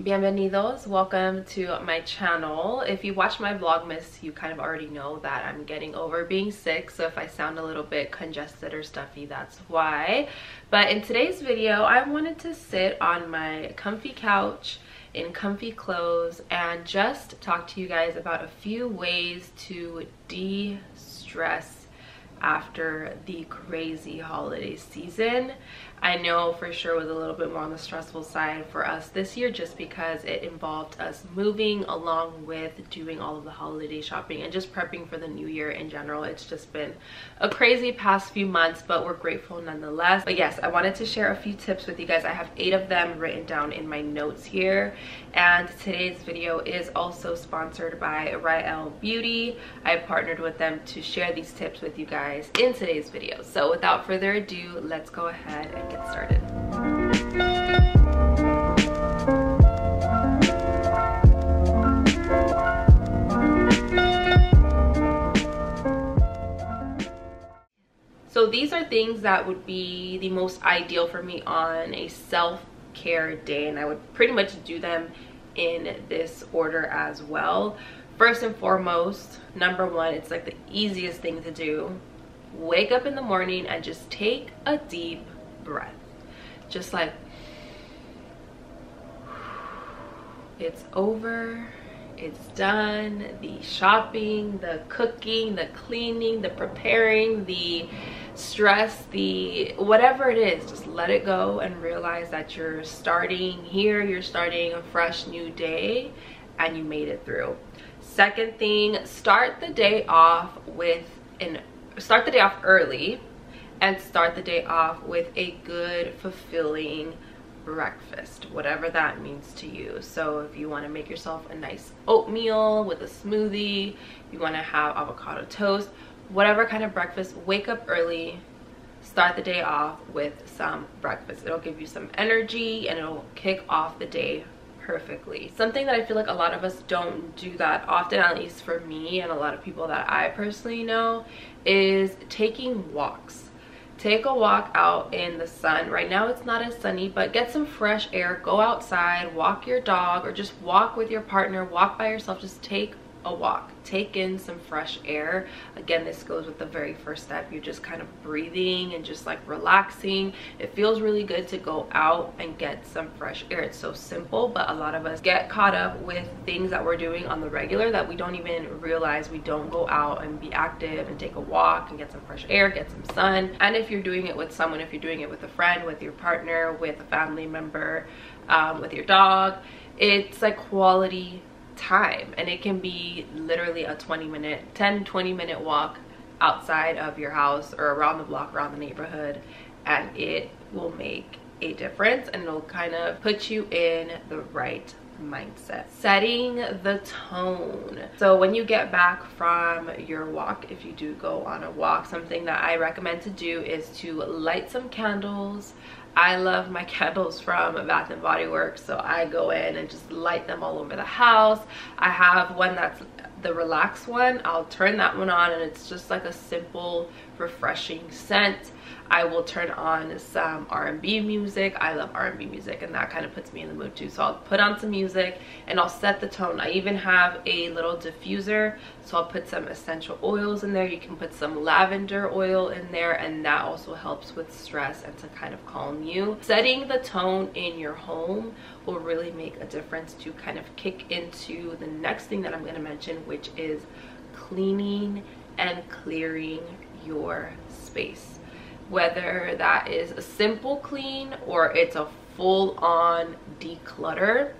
Bienvenidos, welcome to my channel. If you watch my Vlogmas, you kind of already know that I'm getting over being sick, so if I sound a little bit congested or stuffy, that's why. But in today's video, I wanted to sit on my comfy couch in comfy clothes and just talk to you guys about a few ways to de-stress after the crazy holiday season. I know for sure it was a little bit more on the stressful side for us this year just because it involved us moving along with doing all of the holiday shopping and just prepping for the new year in general. It's just been a crazy past few months, but we're grateful nonetheless. But yes, I wanted to share a few tips with you guys. I have 8 of them written down in my notes here, and today's video is also sponsored by Rael Beauty. I partnered with them to share these tips with you guys in today's video. So without further ado, let's go ahead and get started. So these are things that would be the most ideal for me on a self-care day, and I would pretty much do them in this order as well. First and foremost, number one, it's like the easiest thing to do. Wake up in the morning and just take a deep breath. Just like, it's over, it's done. The shopping, the cooking, the cleaning, the preparing, the stress, the whatever it is, just let it go and realize that you're starting here, you're starting a fresh new day, and you made it through. Second thing, start the day off early and start the day off with a good, fulfilling breakfast, whatever that means to you. So if you want to make yourself a nice oatmeal with a smoothie, you want to have avocado toast, whatever kind of breakfast, wake up early, start the day off with some breakfast. It'll give you some energy and it'll kick off the day perfectly. Something that I feel like a lot of us don't do that often, at least for me and a lot of people that I personally know, is taking walks. Take a walk out in the sun. Right now it's not as sunny, but get some fresh air, go outside, walk your dog, or just walk with your partner, walk by yourself. Just take a walk, take in some fresh air. Again, this goes with the very first step. You're just kind of breathing and just like relaxing. It feels really good to go out and get some fresh air. It's so simple, but a lot of us get caught up with things that we're doing on the regular that we don't even realize we don't go out and be active and take a walk and get some fresh air, get some sun. And if you're doing it with someone, if you're doing it with a friend, with your partner, with a family member, with your dog, it's like quality time, and it can be literally a 10-20 minute walk outside of your house or around the block, around the neighborhood, and it will make a difference and it'll kind of put you in the right mindset. Setting the tone. So when you get back from your walk, if you do go on a walk, something that I recommend to do is to light some candles. I love my candles from Bath and Body Works, so I go in and just light them all over the house. I have one that's the relax one. I'll turn that one on and it's just like a simple, refreshing scent. I will turn on some R&B music. I love R&B music, and that kind of puts me in the mood too. So I'll put on some music and I'll set the tone. I even have a little diffuser, so I'll put some essential oils in there. You can put some lavender oil in there, and that also helps with stress and to kind of calm you. Setting the tone in your home will really make a difference to kind of kick into the next thing that I'm going to mention, which is cleaning and clearing your space. Whether that is a simple clean or it's a full-on declutter,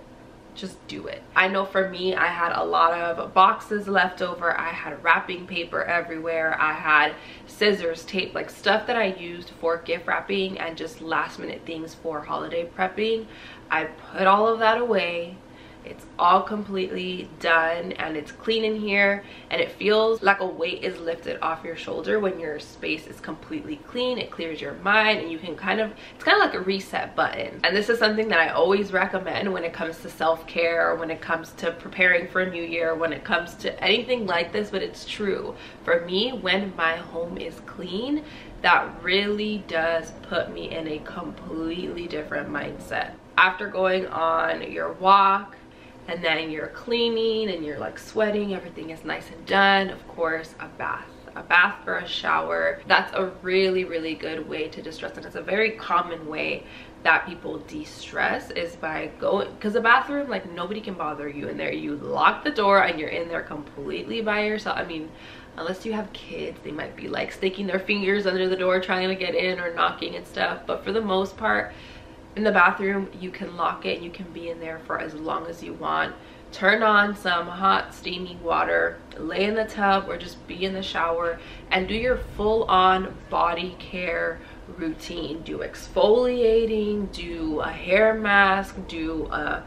just do it. I know for me, I had a lot of boxes left over. I had wrapping paper everywhere. I had scissors, tape, like stuff that I used for gift wrapping and just last minute things for holiday prepping. I put all of that away It's all completely done and it's clean in here, and it feels like a weight is lifted off your shoulder when your space is completely clean. It clears your mind, and you can it's kind of like a reset button. And this is something that I always recommend when it comes to self-care, or when it comes to preparing for a new year, when it comes to anything like this. But it's true for me, when my home is clean, that really does put me in a completely different mindset. After going on your walk, and then you're cleaning and you're like sweating, everything is nice and done, of course, a bath or a shower. That's a really good way to distress, and it's a very common way that people de-stress, is by going, because the bathroom, like, nobody can bother you in there. You lock the door and you're in there completely by yourself. I mean, unless you have kids, they might be like sticking their fingers under the door trying to get in, or knocking and stuff, but for the most part, in the bathroom, you can lock it and you can be in there for as long as you want. Turn on some hot steamy water, lay in the tub, or just be in the shower and do your full-on body care routine. Do exfoliating, do a hair mask, do a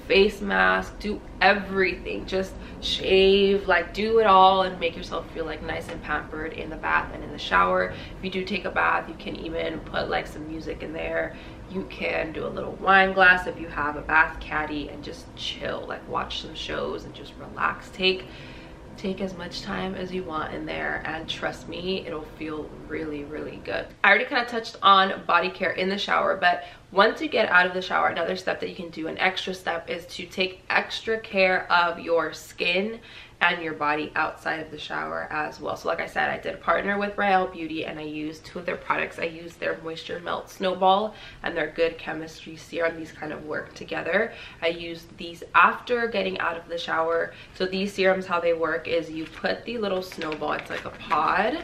face mask, do everything. Just shave, like, do it all, and make yourself feel like nice and pampered in the bath and in the shower. If you do take a bath, you can even put like some music in there. You can do a little wine glass if you have a bath caddy, and just chill, like watch some shows and just relax. Take as much time as you want in there, and trust me, it'll feel really good. I already kind of touched on body care in the shower, but once you get out of the shower, another step that you can do, an extra step, is to take extra care of your skin and your body outside of the shower as well. So like I said, I did partner with Rael Beauty, and I used 2 of their products. I used their Moisture Melt Snowball and their Good Chemistry Serum. These kind of work together. I used these after getting out of the shower. So these serums, how they work is you put the little snowball, it's like a pod.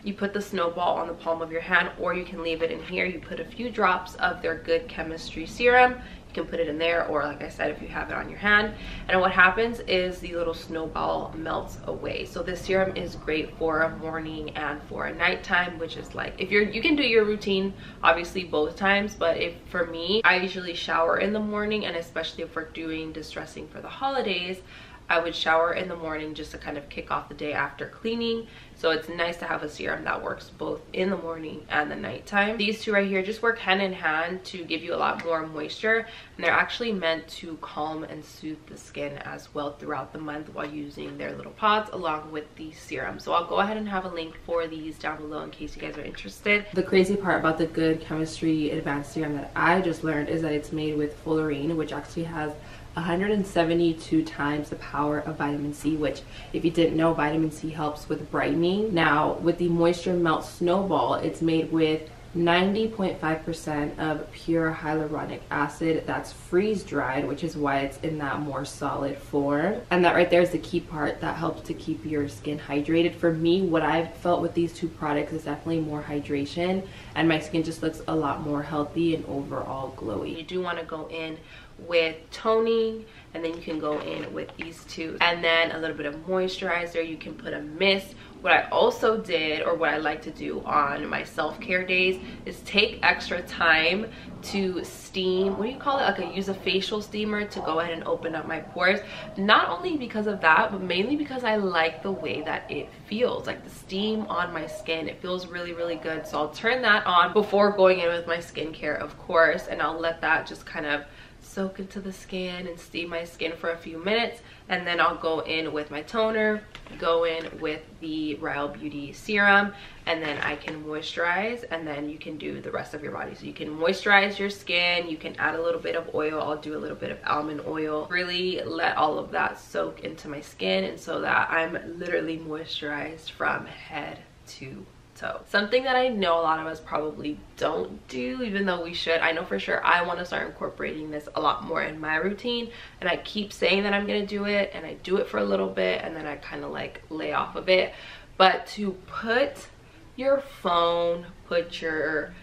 You put the snowball on the palm of your hand, or you can leave it in here. You put a few drops of their Good Chemistry Serum. You can put it in there, or like I said, if you have it on your hand. And what happens is the little snowball melts away. So this serum is great for a morning and for a nighttime, which is like, if you can do your routine obviously both times, but if for me, I usually shower in the morning, and especially if we're doing distressing for the holidays, I would shower in the morning just to kind of kick off the day after cleaning. So it's nice to have a serum that works both in the morning and the nighttime. These two right here just work hand in hand to give you a lot more moisture, and they're actually meant to calm and soothe the skin as well throughout the month while using their little pods along with the serum. So I'll go ahead and have a link for these down below in case you guys are interested. The crazy part about the Good Chemistry Advanced Serum that I just learned is that it's made with fullerene, which actually has 172 times the power of vitamin C, which, if you didn't know, vitamin C helps with brightening. Now with the Moisture Melt Snowball, it's made with 90.5% of pure hyaluronic acid that's freeze dried, which is why it's in that more solid form. And that right there is the key part that helps to keep your skin hydrated. For me, what I've felt with these 2 products is definitely more hydration, and my skin just looks a lot more healthy and overall glowy. You do want to go in with toning, and then you can go in with these 2, and then a little bit of moisturizer. You can put a mist. What I also did, or what I like to do on my self-care days, is take extra time to steam, what do you call it, like use a facial steamer to go ahead and open up my pores. Not only because of that, but mainly because I like the way that it feels, like the steam on my skin. It feels really good. So I'll turn that on before going in with my skincare, of course, and I'll let that just kind of soak into the skin and steam my skin for a few minutes, and then I'll go in with my toner, go in with the Rael Beauty serum, and then I can moisturize, and then you can do the rest of your body. So you can moisturize your skin, you can add a little bit of oil. I'll do a little bit of almond oil, really let all of that soak into my skin, and so that I'm literally moisturized from head to toe. Something that I know a lot of us probably don't do, even though we should. I know for sure I want to start incorporating this a lot more in my routine, and I keep saying that I'm gonna do it, and I do it for a little bit, and then I kind of like lay off of it. But to put your phone, put your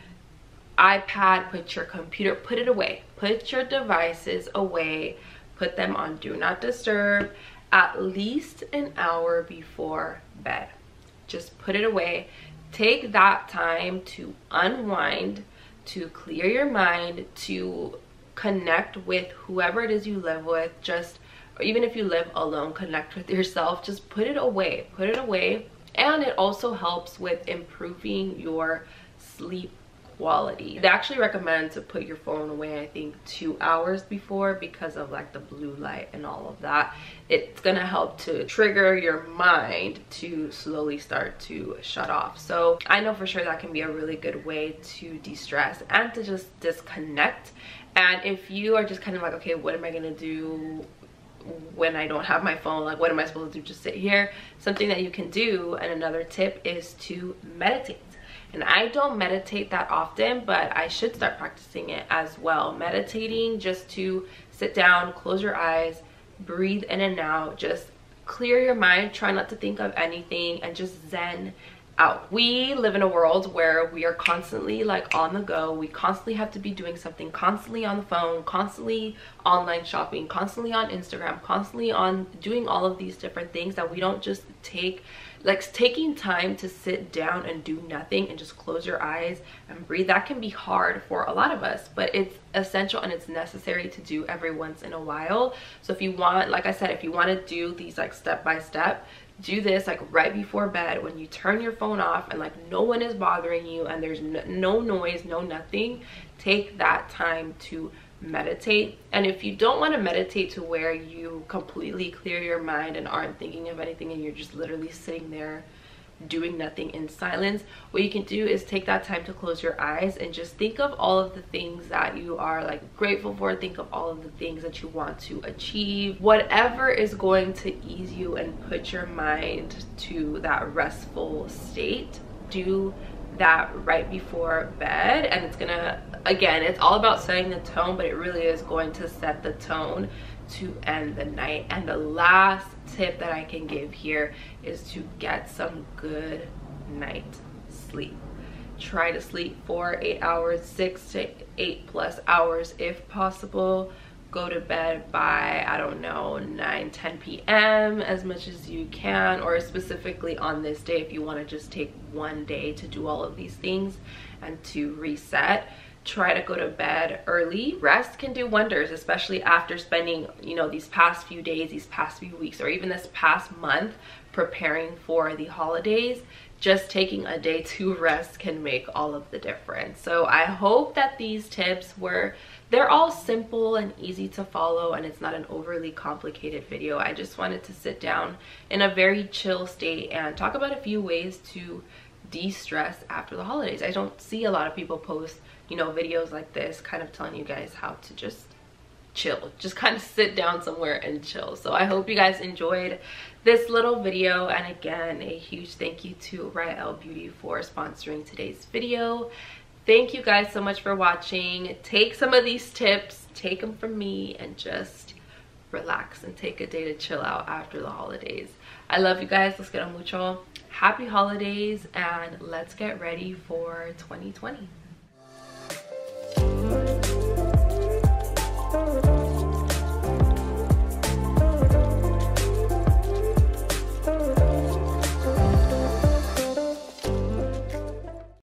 iPad, put your computer, put it away, put your devices away, put them on do not disturb at least an hour before bed. Just put it away. Take that time to unwind, to clear your mind, to connect with whoever it is you live with. Just, or even if you live alone, connect with yourself. Just put it away, put it away. And it also helps with improving your sleep quality. They actually recommend to put your phone away, I think 2 hours before, because of like the blue light and all of that. It's gonna help to trigger your mind to slowly start to shut off. So I know for sure that can be a really good way to de-stress and to just disconnect. And if you are just kind of like, okay, what am I gonna do when I don't have my phone? Like, what am I supposed to do? Just sit here? Something that you can do, and another tip, is to meditate. And I don't meditate that often, but I should start practicing it as well. Meditating, just to sit down, close your eyes, breathe in and out, just clear your mind, try not to think of anything, and just zen out. We live in a world where we are constantly like on the go. We constantly have to be doing something, constantly on the phone, constantly online shopping, constantly on Instagram, constantly on doing all of these different things that we don't just take. Like, taking time to sit down and do nothing and just close your eyes and breathe, that can be hard for a lot of us, but it's essential and it's necessary to do every once in a while. So if you want, like I said, if you want to do these like step by step, do this like right before bed when you turn your phone off and like no one is bothering you and there's no noise, no nothing. Take that time to meditate. And if you don't want to meditate to where you completely clear your mind and aren't thinking of anything and you're just literally sitting there doing nothing in silence, what you can do is take that time to close your eyes and just think of all of the things that you are like grateful for. Think of all of the things that you want to achieve, whatever is going to ease you and put your mind to that restful state. Do that right before bed, and it's gonna, again, it's all about setting the tone, but it really is going to set the tone to end the night. And the last tip that I can give here is to get some good night sleep. Try to sleep for 8 hours, 6 to 8+ hours if possible. Go to bed by, I don't know, 9-10 p.m. as much as you can, or specifically on this day if you want to just take one day to do all of these things and to reset. Try to go to bed early. Rest can do wonders, especially after spending, you know, these past few days, these past few weeks, or even this past month preparing for the holidays. Just taking a day to rest can make all of the difference. So I hope that these tips they're all simple and easy to follow, and it's not an overly complicated video. I just wanted to sit down in a very chill state and talk about a few ways to de-stress after the holidays. I don't see a lot of people post, you know, videos like this kind of telling you guys how to just chill, just kind of sit down somewhere and chill. So I hope you guys enjoyed this little video, and again, a huge thank you to Rael Beauty for sponsoring today's video. Thank you guys so much for watching. Take some of these tips, take them from me, and just relax and take a day to chill out after the holidays. I love you guys. Let's get on mucho. Happy holidays, and let's get ready for 2020.